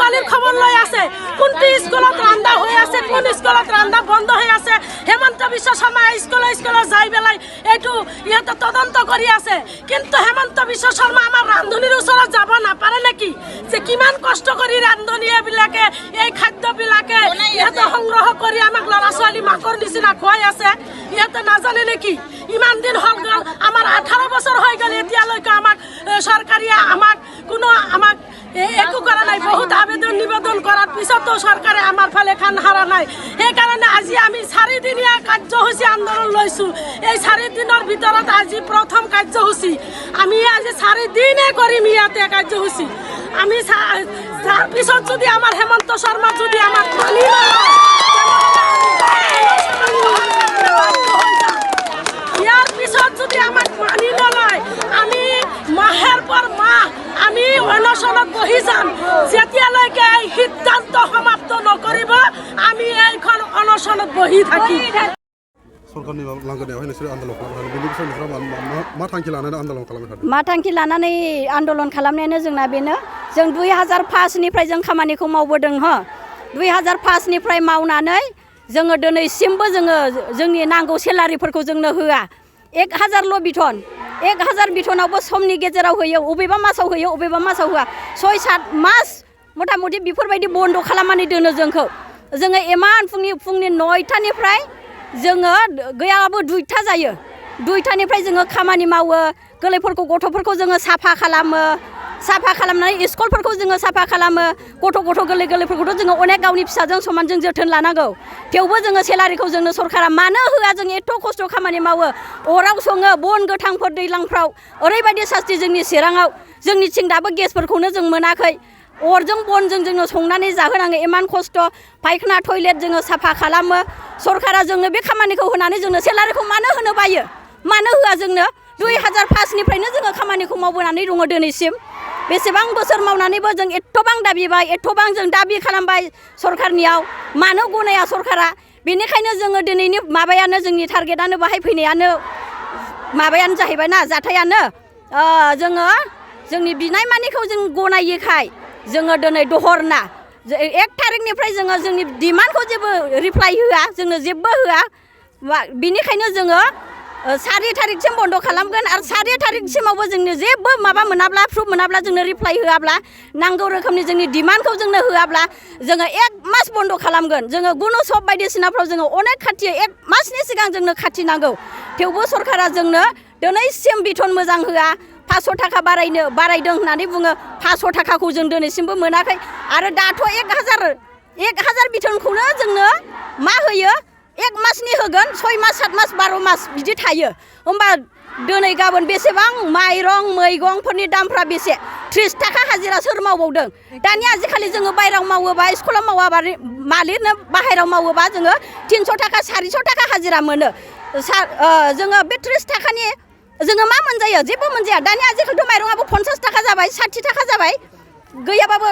ছোৱালীৰ খবৰ লৈ আছে কোনটো স্কুলত ৰান্ধা হৈ আছে কোন স্কুলত ৰান্ধা বন্ধ হৈ আছে হেমন্ত বিশ্ব শৰ্মা স্কুলে যাই বেলাই এইটো ইহঁতে তদন্ত কৰি আছে কিন্তু হেমন্ত বিশ্ব শৰ্মা আমাৰ ৰান্ধনীৰ ওচৰত যাব নাপাৰে নেকি যে কিমান কষ্ট কৰি ৰান্ধনীবিলাকে এই খাদ্যবিলাকে ইহঁতে সংগ্ৰহ কৰি আমাক ল'ৰা ছোৱালী মাকৰ নিচিনা খুৱাই আছে ইহঁতে নাজানে নেকি ইমান দিন হ'ল গ'ল আমাৰ 18 বছৰ হৈ গ'ল এতিয়ালৈকে আমাক চৰকাৰীয়ে আমাক কোনো আমাক একো কৰা নাই বহুত আবেদন নিবেদন কৰাৰ পিছতো চৰকাৰে আমাৰ ফালে কাণ হাৰা নাই সেইকাৰণে আজি আমি 4 দিনীয়া কাৰ্যসূচী আন্দোলন লৈছোঁ এই 4 দিনৰ ভিতৰত আজি প্ৰথম কাৰ্যসূচী আমি আজি 4 দিনে কৰিম ইয়াতে কাৰ্যসূচী আমি তাৰ পিছত যদি আমাৰ হেমন্ত শৰ্মা যদি আমাক মানি নলয় ইয়াৰ পিছত যদি আমাক মানি নলয় আমি মাহেৰ পৰ মাহ আমি অনশনত বহি যাম যেতিয়ালৈকে এই সিদ্ধান্ত সমাপ্ত নকৰিব আমি এইখন অনশনত বহি থাকিম सरकारनि लांगोनायावहाय नोंसोर आन्दलन खालामनो बेनि बिसय मा थांखि लानानै आन्दलन खालामनो थादों मा थांखि लानानै आन्दलन खालामनायानो जोंना बेनो जों 2005 निफ्राय जों खामानिखौ मावबोदों 2005 निफ्राय मावनानै जोङो दिनैसिमबो जोंनि नांगौ सेलारिफोरखौ जोंनो होआ 1000ल' बिथन 1000 बिथनावबो समनि गेजेराव होयो अबेबा मासाव होयो अबेबा मासाव होआ 6-7 मास मथा मथि बेफोरबायदि बन्द खालामनानै दोनो जोङो इमान फुंनि 9टानिफ्राय जोङो गैयाबाबो 2टा जायो 2टानिफ्राय जोङो खामानि मावो गोरलैफोरखौ गथ'फोरखौ जोङो साफा खालामनानै स्कुलफोरखौ जोङो साफा खालामो गथ' गोरलैफोरखौथ' जोङो अनेक गावनि फिसाजों समानजों जोथोन लानांगौ थेवबो जोङो सेलारिखौ जोंनो सरकारा मानो होआ जों एथ' खस्थ' खामानि मावो अराव सङो बन गोथांफोर दैज्लांफ्राव ओरैबायदि सास्ति जोंनि चिराङाव जोंनिथिं दाबो गेसफोरखौनो जों मोनाखै अरजों बनजों जोङो संनानै जाहोनाङो इमान खस्थ' फायखाना टयलेट जोङो साफा खालामो सरकारा जोंनो बे खामानिखौ होनानै जोंनो सेलारिखौ मानो होनो बायो मानो होआ जोंनो 2005 निफ्रायनो जोङो खामानिखौ मावबोनानै दङ दिनैसिम बेसेबां बोसोर मावनानैबो जों एथ'बां दाबिबाय एथ'बां जों दाबि खालामबाय सरकारनियाव मानो गनाया सरकारा बेनिखायनो जोङो दिनैनि माबायानो जोंनि टारगेटआनो बाहाय फैनायानो माबायानो जाहैबाय ना जाथायानो जोङो जोंनि बिनाय मानिखौ जों गनायैखाय जोङो दिनै दहरना 1 थारिखनिफ्राय जोङो जोंनि डिमान्डखौ जेबो रिप्लाइ होआ जोंनो जेबो होआ बिनिखायनो जोङो 4 थारिखसिम बन्द खालामगोन आरो 4 थारिखसिमावबो जोंनो जेबो माबा मोनाब्ला प्रुफ मोनाब्ला जोंनो रिप्लाइ होआब्ला नांगौ रोखोमनि जोंनि डिमान्डखौ जोंनो होआब्ला जोङो 1 मास बन्द खालामगोन जोङो गुन'सब बायदिसिनाफ्राव जोङो अनेक खाथि 1 मासनि सिगां जोंनो खाथि नांगौ थेवबो सरकारा जोंनो दिनैसिम बिथन मोजां होआ 500 थाखा बारायदों होननानै बुङो 500 थाखाखौ जों दिनैसिमबो मोनाखै आरो दाथ' 1000 बिथनखौनो जोंनो मा होयो 1 मासनि होगोन 6 मास 7 मास 12 मास बिदि थायो होमबा दिनै गाबोन बेसेबां माइरं मैगंफोरनि दामफ्रा बेसे 30 थाखा हाजिरा सोर मावबावदों दानि आजिखालि जोङो बायराव मावोबा स्कुलाव मावाबा मालिकनो बाहेराव मावोबा जोङो 300 थाखा 400 थाखा हाजिरा मोनो जोङो बे 30 थाखानि जोङो मा मोनजायो जेबो मोनजाया दानि आजिखालिथ' माइरंआबो 50 थाखा जाबाय 60 थाखा जाबाय गैयाबाबो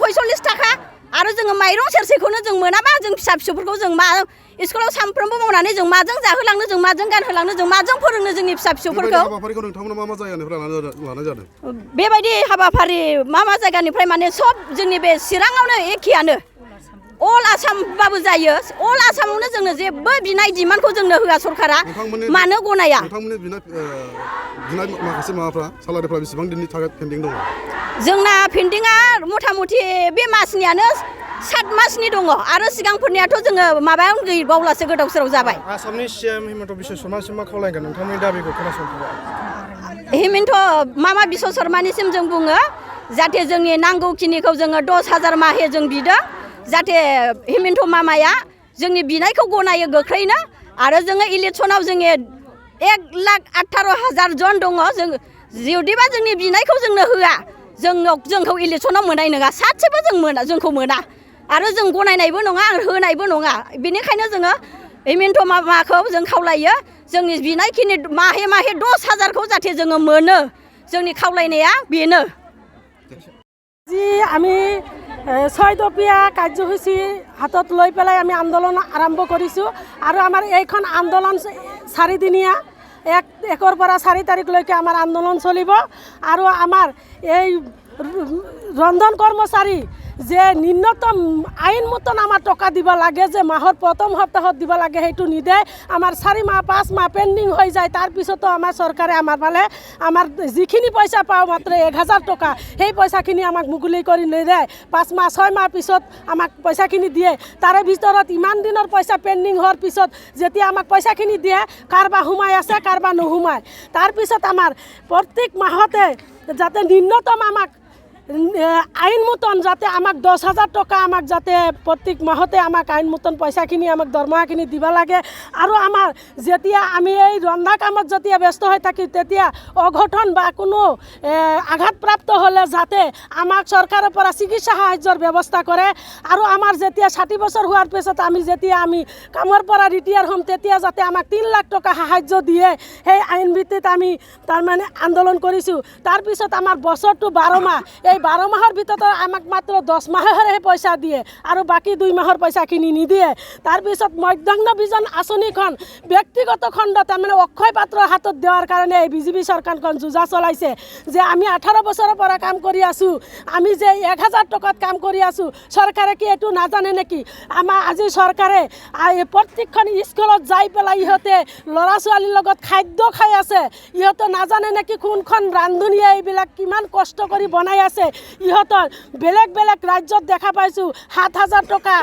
45 थाखा आरो जोङो माइरं सेरसेखौनो जों मोनाबा जों फिसाफोरखौ जों मा स्कुलाव सानफ्रोमबो मावनानै जों माजों जाहोलांनो जों माजों गानहोलांनो जों माजों फोरोंनो जोंनि फिसाफोरखौ हाबाफारिखौ नोंथांमोना मा जायगानिफ्राय लानाय जादों बेबायदि हाबाफारि मा जायगानिफ्राय माने सब जोंनि बे चिराङावनो एखेयानो अल आसामबाबो जायो अल आसामावनो जोंनो जेबो बिनाय डिमान्डखौ जोंनो होआ सरकारा मानो गनाया नोंथांमोननि बिनाय माखासे माबाफ्रा सालारिफ्रा बेसेबां दिननि थाखाय पेन्डिं दङ जोंना पेन्डिंआ मथा मथि बे मासनियानो 7 मासनि दङ आरो सिगांफोरनियाथ' जोङो माबायाव गैबावलासो गोदाव सोराव जाबाय आसामनि सीएम हिमन्त बिश्व शर्मासिम मा खावलायगोन नोंथांनि दाबिखौ खोनासंथ'बाय हिमन्त मामा बिश्व शर्मानिसिम जों बुङो जाहाथे जोंनि नांगौखिनिखौ जोङो 10,000 माहे जों बिदों जाहाथे हिमन्त मामाया जोंनि बिनायखौ गनायो गोख्रैनो आरो जोङो इलेक्सनाव जोङो 1,18,000 जन दङ जों जुदिबा जोंनि बिनायखौ जोंनो होआ जोंखौ इलेक्सनाव मोननाय नङा सासेबो जोंखौ मोना आरो जों गनायनायबो नङा आरो होनायबो नङा बेनिखायनो जोङो हिमन्त मामाखौ जों खावलायो जोंनि बिनायखिनि माहे 10,000खौ जाहाथे जोङो मोनो जोंनि खावलायनाया बेनो जी আমি 6 দফীয়া কাৰ্যসূচী হাতত লৈ পেলাই আমি আন্দোলন আৰম্ভ কৰিছোঁ আৰু আমাৰ এইখন আন্দোলন 4 দিনীয়া 1 পৰা 4 তাৰিখলৈকে আমাৰ আন্দোলন চলিব আৰু আমাৰ এই ৰন্ধন কৰ্মচাৰী যে ন্যূনতম আইন মতন আমাৰ টকা দিব লাগে, যে মাহৰ প্ৰথম সপ্তাহত দিব লাগে, সেইটো নিদে। আমাৰ 4 মাহ 5 মাহ পেণ্ডিং হৈ যায়। তাৰপিছতো আমাৰ চৰকাৰে আমাৰ ফালে আমাৰ যিখিনি পইচা পাওঁ মাত্ৰ 1000 টকা, সেই পইচাখিনি আমাক মুকলি কৰি নিদিয়ে। 5 মাহ 6 মাহ পিছত আমাক পইচাখিনি দিয়ে। তাৰে ভিতৰত ইমান দিনৰ পইচা পেণ্ডিং হোৱাৰ পিছত যেতিয়া আমাক পইচাখিনি দিয়ে, কাৰোবাৰ সোমাই আছে, কাৰোবাৰ নোসোমায়। তাৰপিছত আমাৰ প্ৰত্যেক মাহতে যাতে ন্যূনতম আমাক আইন মতন যাতে আমাক 10,000 টকা আমাক যাতে প্ৰত্যেক মাহতে আমাক আইন মতন পইচাখিনি আমাক দৰমহাখিনি দিব লাগে। আৰু আমাৰ যেতিয়া আমি এই ৰন্ধা কামত যেতিয়া ব্যস্ত হৈ থাকি, তেতিয়া অঘটন বা কোনো আঘাতপ্ৰাপ্ত হ'লে যাতে আমাক চৰকাৰৰ পৰা চিকিৎসা সাহায্যৰ ব্যৱস্থা কৰে। আৰু আমাৰ যেতিয়া 60 বছৰ হোৱাৰ পিছত যেতিয়া আমি কামৰ পৰা ৰিটায়াৰ হ'ম, তেতিয়া যাতে আমাক 3 লাখ টকা সাহায্য দিয়ে, সেই আইন ভিত্তিত আমি তাৰমানে আন্দোলন কৰিছোঁ। তাৰপিছত আমাৰ বছৰটো 12 মাহ, এই 12 মাহৰ ভিতৰত আমাক মাত্ৰ 10 মাহৰহে পইচা দিয়ে আৰু বাকী 2 মাহৰ পইচাখিনি নিদিয়ে। তাৰপিছত মধ্যাহ্ন ভোজন আঁচনিখন ব্যক্তিগত খণ্ড তাৰমানে অক্ষয় পাত্ৰৰ হাতত দিয়াৰ কাৰণে এই বিজেপি চৰকাৰখন যোজা চলাইছে, যে আমি 18 বছৰৰ পৰা কাম কৰি আছোঁ, আমি যে 1000 টকাত কাম কৰি আছোঁ। চৰকাৰে কি এইটো নাজানে নেকি? আমাৰ আজি চৰকাৰে প্ৰত্যেকখন স্কুলত যাই পেলাই ইহঁতে ল'ৰা ছোৱালীৰ লগত খাদ্য খাই আছে। ইহঁতে নাজানে নেকি কোনখন ৰান্ধনীয়ে এইবিলাক কিমান কষ্ট কৰি বনাই আছে। ইহঁতৰ বেলেগ বেলেগ ৰাজ্যত দেখা পাইছোঁ 7,000 টকা,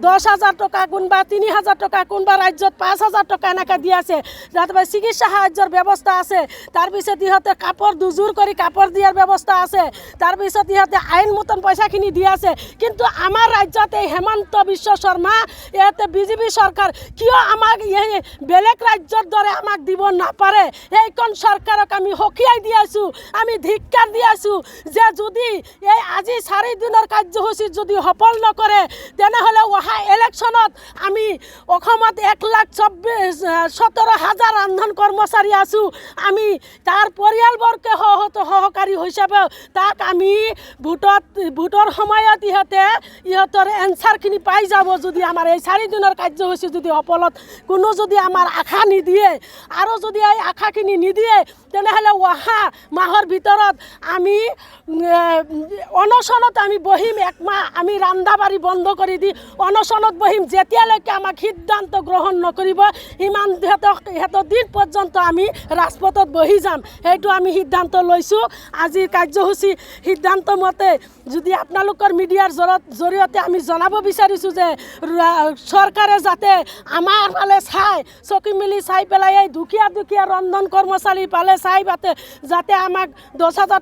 10,000 টকা, কোনোবা 3,000 টকা, কোনোবা ৰাজ্যত 5,000 টকা এনেকৈ দি আছে। তাৰপৰা চিকিৎসা সাহায্যৰ ব্যৱস্থা আছে। তাৰপিছত ইহঁতে কাপোৰ দুযোৰ কৰি কাপোৰ দিয়াৰ ব্যৱস্থা আছে। তাৰপিছত ইহঁতে আইন মতন পইচাখিনি দি আছে। কিন্তু আমাৰ ৰাজ্যত এই হেমন্ত বিশ্ব শৰ্মা, ইয়াতে বিজেপি চৰকাৰ কিয় আমাক এই বেলেগ ৰাজ্যৰ দৰে আমাক দিব নাপাৰে? সেইখন চৰকাৰক আমি সকীয়াই দি আছোঁ, আমি ধিক্কাৰ দি আছোঁ যে যদি এই আজি 4 দিনৰ কাৰ্যসূচী যদি সফল নকৰে, তেনেহ'লে অহা ইলেকশ্যনত আমি অসমত 1,17,000 ৰান্ধন কৰ্মচাৰী আছোঁ। আমি তাৰ পৰিয়ালবৰ্গে সহকাৰী হিচাপে তাক আমি ভোটৰ সময়ত ইহঁতৰ এনচাৰখিনি পাই যাব। যদি আমাৰ এই 4 দিনৰ কাৰ্যসূচী যদি সফলত কোনো যদি আমাৰ আশা নিদিয়ে, আৰু যদি এই আশাখিনি নিদিয়ে, তেনেহ'লে অহা মাহৰ ভিতৰত আমি অনশনত আমি বহিম। 1 মাহ আমি ৰান্ধা বাঢ়ি বন্ধ কৰি দি অনশনত বহিম। যেতিয়ালৈকে আমাক সিদ্ধান্ত গ্ৰহণ নকৰিব, সিমান সিহঁতৰ দিন পৰ্যন্ত আমি ৰাজপথত বহি যাম। সেইটো আমি সিদ্ধান্ত লৈছোঁ। আজিৰ কাৰ্যসূচী সিদ্ধান্ত মতে যদি আপোনালোকৰ মিডিয়াৰ জৰিয়তে আমি জনাব বিচাৰিছোঁ যে চৰকাৰে যাতে আমাৰ ফালে চাই, চকী মেলি চাই পেলাই এই দুখীয়া ৰন্ধন কৰ্মচাৰীৰ ফালে চাই যাতে আমাক 10,000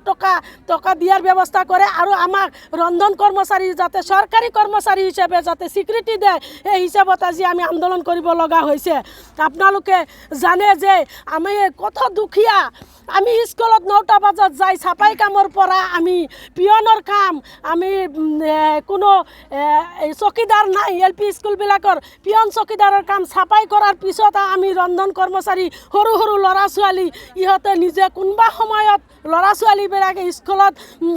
টকা দিয়াৰ ব্যৱস্থা কৰে, আৰু আমাক ৰন্ধন কৰ্মচাৰী যাতে চৰকাৰী কৰ্মচাৰী হিচাপে যাতে স্বীকৃতি দিয়ে, এই হিচাপত আজি আমি আন্দোলন কৰিব লগা হৈছে। আপোনালোকে জানে যে আমি কত দুখীয়া। আমি স্কুলত 9টা বজাত যাই চাফাই কামৰ পৰা আমি পিয়নৰ কাম, আমি কোনো চকীদাৰ নাই, LP স্কুলবিলাকৰ পিয়ন চকীদাৰৰ কাম চাফাই কৰাৰ পিছত আমি ৰন্ধন কৰ্মচাৰী, সৰু সৰু ল'ৰা ছোৱালী, ইহঁতে নিজে কোনোবা সময়ত ল'ৰা ছোৱালীবিলাকে স্কুলত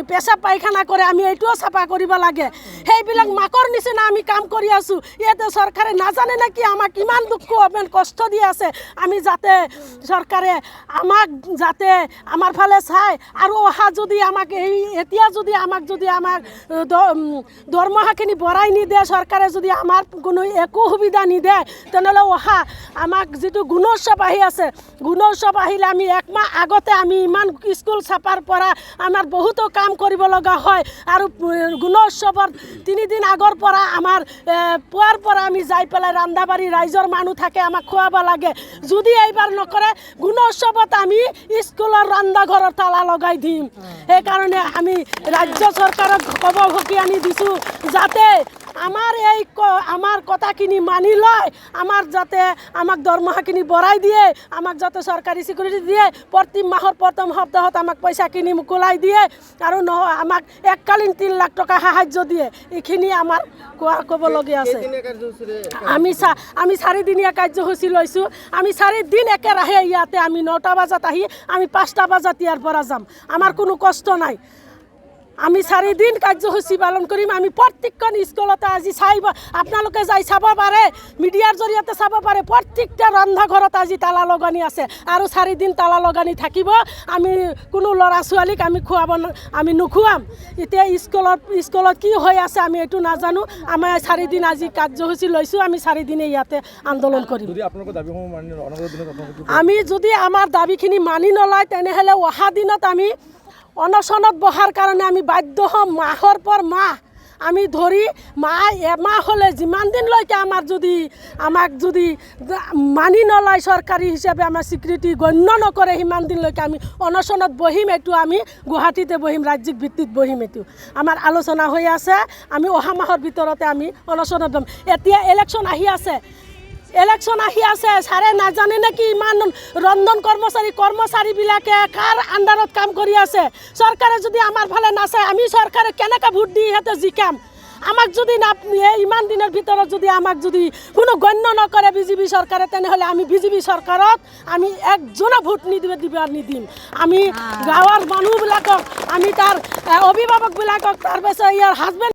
পেচাব পায়খানা কৰে, আমি এইটোও চাফা কৰিব লাগে। সেইবিলাক মাকৰ নিচিনা আমি কাম কৰি আছোঁ। ইয়াতে চৰকাৰে নাজানে নেকি আমাক কিমান দুখ কষ্ট দি আছে? আমি যাতে চৰকাৰে আমাক যাতে আমাৰ ফালে চাই, আৰু অহা যদি আমাক এতিয়া যদি আমাক দৰমহাখিনি বঢ়াই নিদিয়ে, চৰকাৰে যদি আমাৰ কোনো একো সুবিধা নিদিয়ে, তেনেহ'লে অহা আমাক যিটো গুণোৎসৱ আহি আছে, গুণোৎসৱ আহিলে আমি 1 মাহ আগতে আমি ইমান স্কুল চাপাৰ পৰা আমাৰ বহুতো কাম কৰিব লগা হয়। আৰু গুণোৎসৱৰ 3 দিন আগৰ পৰা আমাৰ পুৱাৰ পৰা আমি যাই পেলাই ৰান্ধা বাঢ়ি ৰাইজৰ মানুহ থাকে, আমাক খুৱাব লাগে। যদি এইবাৰ নকৰে, গুণোৎসৱত আমি স্কুলৰ ৰন্ধাঘৰৰ তালা লগাই দিম। সেইকাৰণে আমি ৰাজ্য চৰকাৰক সকি আনি দিছোঁ যাতে আমাৰ কথাখিনি মানি লয়, যাতে আমাক দৰমহাখিনি বঢ়াই দিয়ে, আমাক যাতে চৰকাৰী স্বীকৃতি দিয়ে, প্ৰতি মাহৰ প্ৰথম সপ্তাহত আমাক পইচাখিনি মোকলাই দিয়ে, আৰু আমাক এককালীন 3 লাখ টকা সাহায্য দিয়ে। এইখিনি আমাৰ ক'বলগীয়া আছে। আমি 4 দিনীয়া কাৰ্যসূচী লৈছোঁ। আমি 4 দিন একেৰাহে ইয়াতে আমি 9টা বজাত আহি আমি 5টা বজাত ইয়াৰ পৰা যাম। আমাৰ কোনো কষ্ট নাই। আমি 4 দিন কাৰ্যসূচী পালন কৰিম আমি প্ৰত্যেকখন স্কুলতে আজি চাইব আপোনালোকে যাই চাব পাৰে মিডিয়াৰ জৰিয়তে চাব পাৰে প্ৰত্যেকটা ৰন্ধা ঘৰত আজি তালা লগানি আছে আৰু 4 দিন তালা লগানি থাকিব আমি কোনো ল'ৰা ছোৱালীক আমি খুৱাব আমি নুখুৱাম এতিয়া স্কুলত কি হৈ আছে আমি এইটো নাজানো আমি 4 দিন আজি কাৰ্যসূচী লৈছোঁ আমি 4 দিনে ইয়াতে আন্দোলন কৰিম আমি যদি আমাৰ দাবীখিনি মানি নলয় তেনেহ'লে অহা দিনত আমি অনশনত বহাৰ কাৰণে আমি বাধ্য হ'ম মাহৰ পৰ মাহ আমি ধৰি এমাহ হ'লে যিমান দিনলৈকে আমাক যদি মানি নলয় চৰকাৰী হিচাপে আমাৰ স্বীকৃতি গণ্য নকৰে সিমান দিনলৈকে আমি অনশনত বহিম এইটো আমি গুৱাহাটীতে বহিম ৰাজ্যিক ভিত্তিত বহিম এইটো আমাৰ আলোচনা হৈ আছে আমি অহা মাহৰ ভিতৰতে আমি অনশনত বহিম এতিয়া ইলেকশ্যন আহি আছে ছাৰে নাজানে নেকি ইমান ৰন্ধন কৰ্মচাৰীবিলাকে কাৰ আণ্ডাৰত কাম কৰি আছে চৰকাৰে যদি আমাৰ ফালে নাচায় আমি চৰকাৰে কেনেকৈ ভোট দি সিহঁতে জিকাম আমাক যদি ইমান দিনৰ ভিতৰত যদি আমাক যদি কোনো গণ্য নকৰে বিজেপি চৰকাৰে তেনেহ'লে আমি বিজেপি চৰকাৰত আমি একজনো ভোট নিদিম আমি গাঁৱৰ মানুহবিলাকক আমি তাৰ অভিভাৱকবিলাকক তাৰপিছত ইয়াৰ হাজবেণ্ড